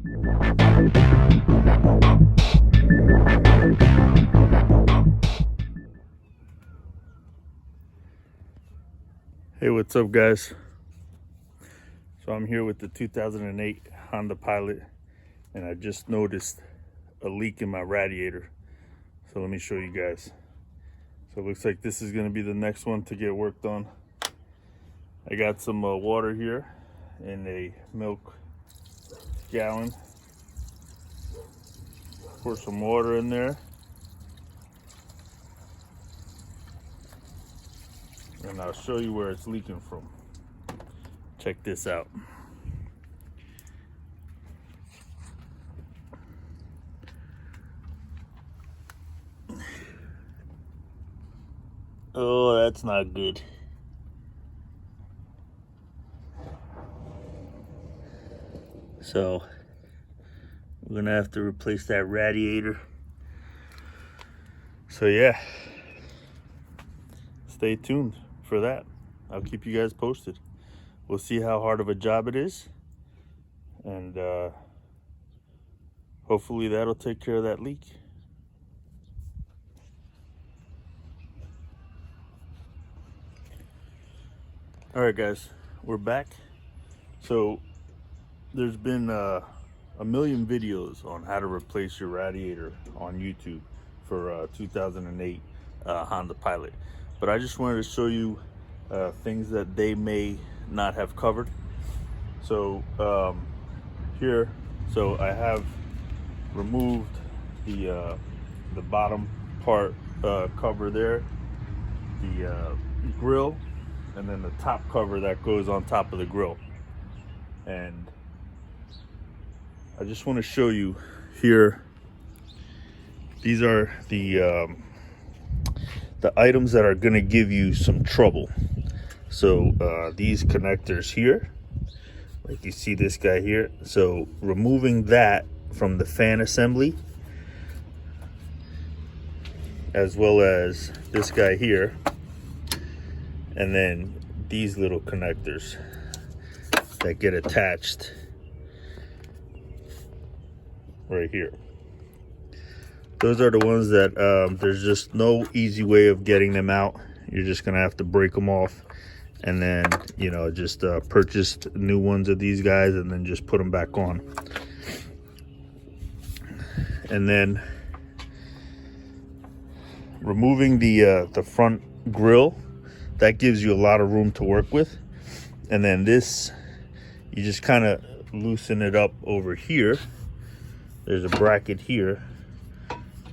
Hey, what's up guys? So I'm here with the 2008 Honda Pilot and I just noticed a leak in my radiator. So let me show you guys. So it looks like this is going to be the next one to get worked on. I got some water here in a milk gallon. Pour some water in there. And I'll show you where it's leaking from. Check this out. Oh, that's not good. So we're gonna have to replace that radiator. So yeah, stay tuned for that. I'll keep you guys posted. We'll see how hard of a job it is, and hopefully that'll take care of that leak. All right guys, we're back. So there's been a million videos on how to replace your radiator on YouTube for 2008 Honda Pilot, but I just wanted to show you things that they may not have covered. So here, so I have removed the bottom part cover there, the grill, and then the top cover that goes on top of the grill. And I just want to show you here, these are the items that are going to give you some trouble. So these connectors here, like you see this guy here, so removing that from the fan assembly, as well as this guy here, and then these little connectors that get attached right here. Those are the ones that there's just no easy way of getting them out. You're just gonna have to break them off, and then, you know, just purchase new ones of these guys and then just put them back on. And then removing the front grille, that gives you a lot of room to work with. And then this, you just kind of loosen it up over here. There's a bracket here,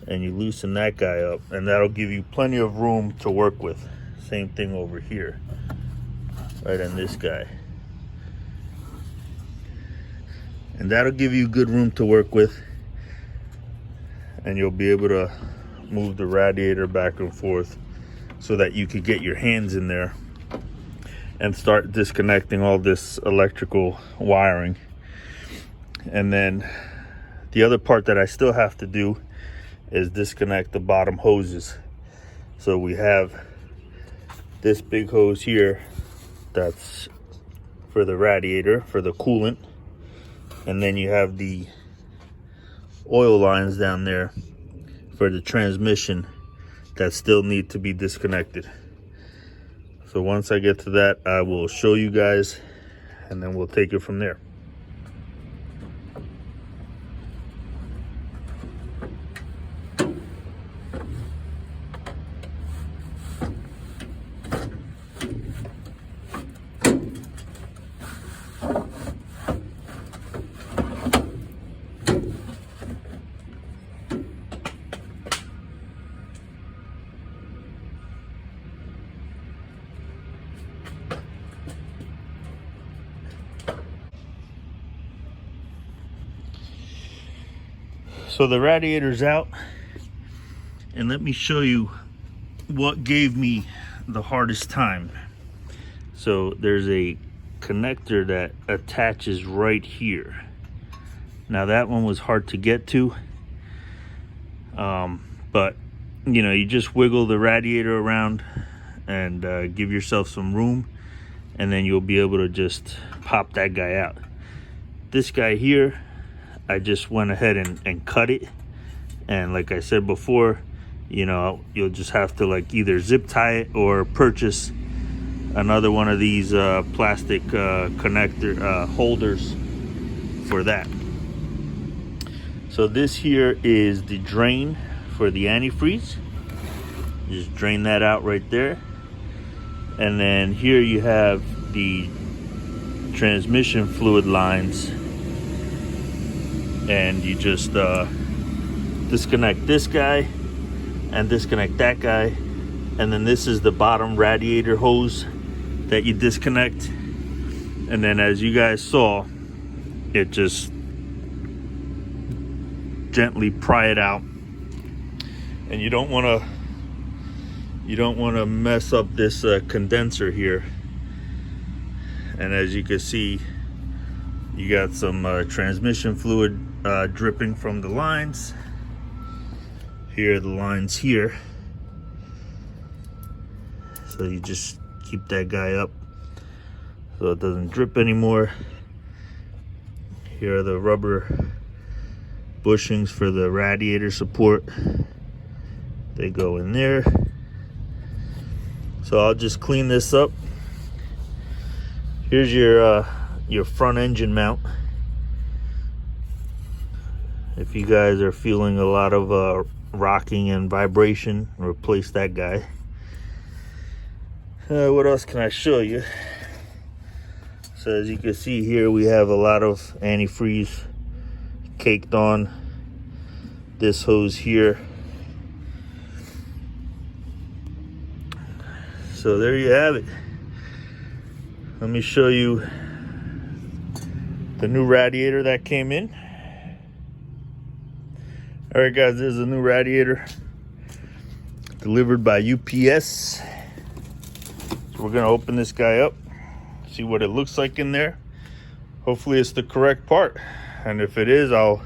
and you loosen that guy up, and that'll give you plenty of room to work with. Same thing over here, right on this guy. And that'll give you good room to work with, and you'll be able to move the radiator back and forth so that you could get your hands in there and start disconnecting all this electrical wiring. And then the other part that I still have to do is disconnect the bottom hoses. So we have this big hose here that's for the radiator, for the coolant, and then you have the oil lines down there for the transmission that still need to be disconnected. So once I get to that, I will show you guys, and then we'll take it from there. So the radiator's out, and let me show you what gave me the hardest time. So there's a connector that attaches right here. Now that one was hard to get to, but you know, you just wiggle the radiator around and give yourself some room, and then you'll be able to just pop that guy out. This guy here, I just went ahead and cut it. And like I said before, you know, you'll just have to like either zip tie it or purchase another one of these plastic connector holders for that. So this here is the drain for the antifreeze. Just drain that out right there. And then here you have the transmission fluid lines, and you just disconnect this guy and disconnect that guy, and then this is the bottom radiator hose that you disconnect. And then as you guys saw, it just gently pry it out. And you don't want to mess up this condenser here. And as you can see, you got some transmission fluid dripping from the lines. Here are the lines here. So you just keep that guy up so it doesn't drip anymore. Here are the rubber bushings for the radiator support. They go in there. So I'll just clean this up. Here's your front engine mount. If you guys are feeling a lot of rocking and vibration, replace that guy. What else can I show you? So as you can see here, we have a lot of antifreeze caked on this hose here. So there you have it. Let me show you the new radiator that came in. All right, guys, there's a new radiator delivered by UPS. So we're gonna open this guy up, see what it looks like in there. Hopefully it's the correct part. And if it is, I'll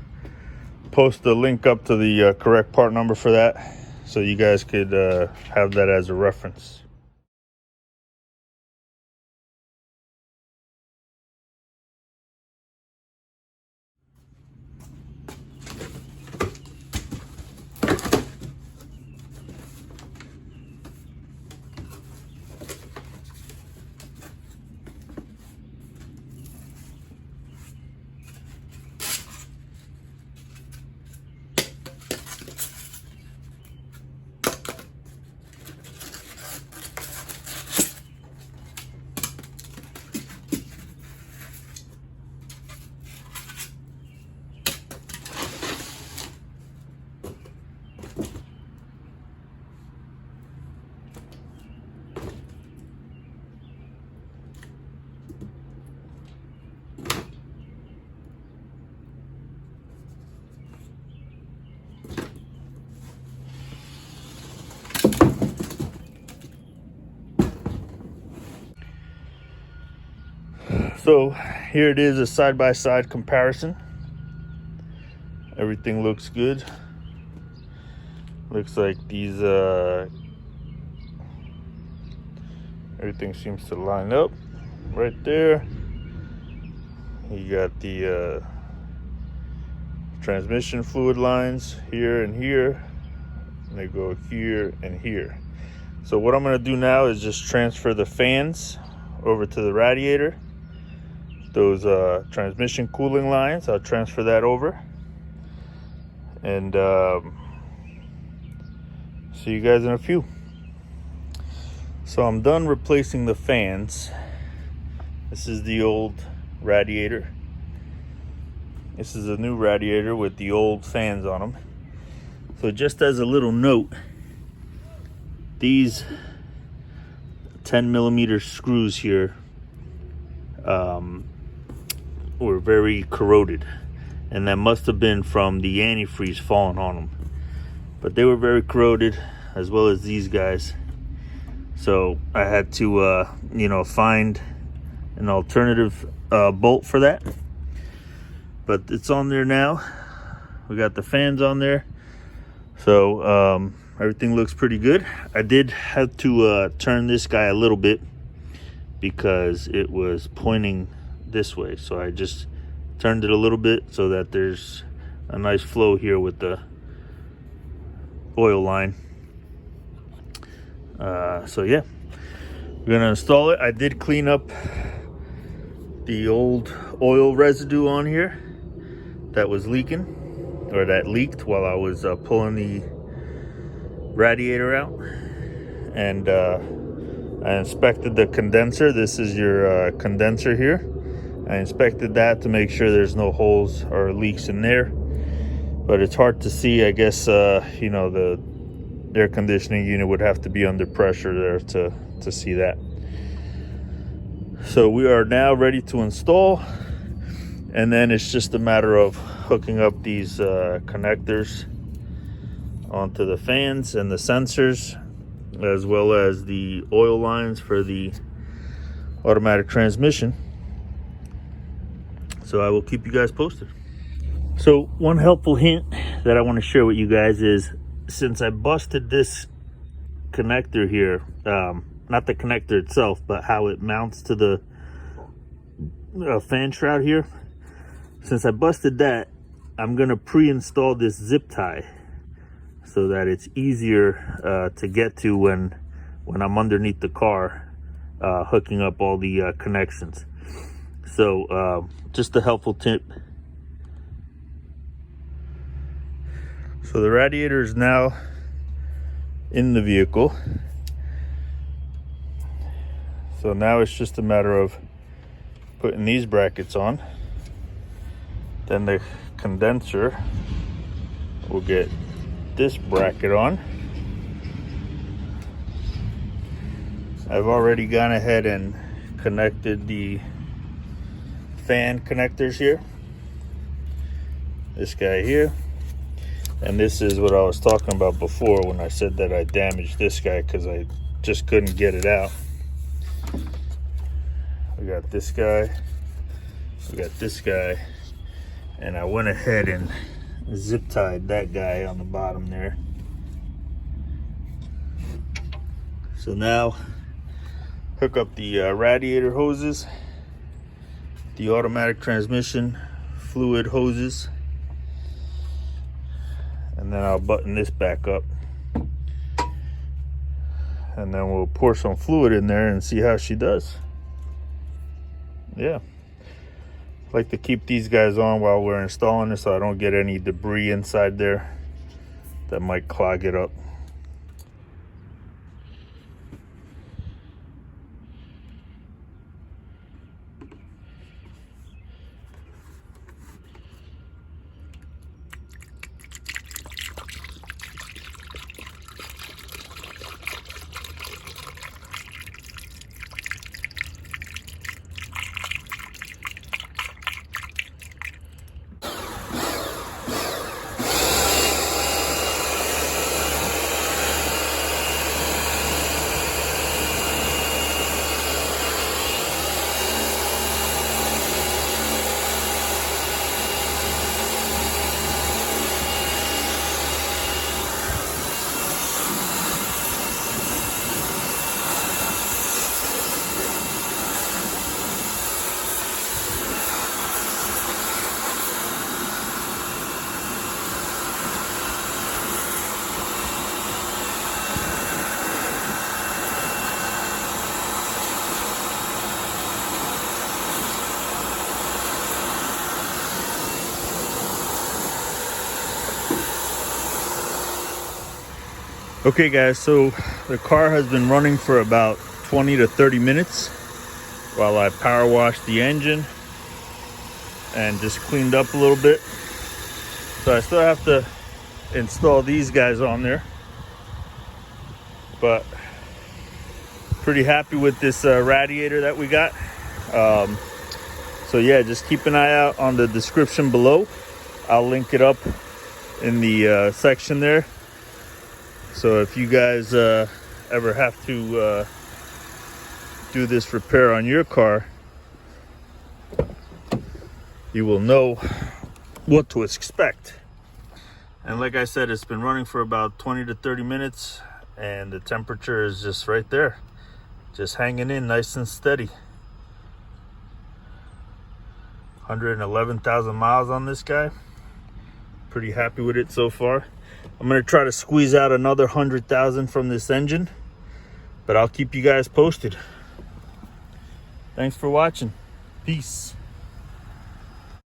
post the link up to the correct part number for that, so you guys could have that as a reference. So here it is, a side-by-side comparison. Everything looks good. Looks like these everything seems to line up right there. You got the transmission fluid lines here and here, and they go here and here. So what I'm going to do now is just transfer the fans over to the radiator. Those transmission cooling lines, I'll transfer that over, and see you guys in a few. So I'm done replacing the fans. This is the old radiator. This is a new radiator with the old fans on them. So just as a little note, these 10mm screws here were very corroded, and that must have been from the antifreeze falling on them. But they were very corroded, as well as these guys. So I had to you know, find an alternative bolt for that. But it's on there now. We got the fans on there, so everything looks pretty good. I did have to turn this guy a little bit because it was pointing this way, so I just turned it a little bit so that there's a nice flow here with the oil line. So yeah, we're gonna install it. I did clean up the old oil residue on here that was leaking, or that leaked while I was pulling the radiator out. And I inspected the condenser. This is your condenser here. I inspected that to make sure there's no holes or leaks in there, but it's hard to see. I guess you know, the air conditioning unit would have to be under pressure there to see that. So we are now ready to install, and then it's just a matter of hooking up these connectors onto the fans and the sensors, as well as the oil lines for the automatic transmission. So I will keep you guys posted. So one helpful hint that I want to share with you guys is, since I busted this connector here, not the connector itself, but how it mounts to the fan shroud here, since I busted that, I'm gonna pre-install this zip tie so that it's easier to get to when I'm underneath the car, hooking up all the connections. So just a helpful tip. So the radiator is now in the vehicle. So now it's just a matter of putting these brackets on. Then the condenser will get this bracket on. I've already gone ahead and connected the fan connectors here. This guy here. And this is what I was talking about before when I said that I damaged this guy because I just couldn't get it out. We got this guy, we got this guy, and I went ahead and zip tied that guy on the bottom there. So now hook up the radiator hoses, the automatic transmission fluid hoses, and then I'll button this back up, and then we'll pour some fluid in there and see how she does. Yeah, I like to keep these guys on while we're installing this so I don't get any debris inside there that might clog it up. Okay guys, so the car has been running for about 20 to 30 minutes while I power washed the engine and just cleaned up a little bit. So I still have to install these guys on there, but pretty happy with this radiator that we got. So yeah, just keep an eye out on the description below. I'll link it up in the section there. So if you guys ever have to do this repair on your car, you will know what to expect. And like I said, it's been running for about 20 to 30 minutes and the temperature is just right there, just hanging in nice and steady. 111,000 miles on this guy. Pretty happy with it so far. I'm gonna try to squeeze out another 100,000 from this engine, but I'll keep you guys posted. Thanks for watching. Peace.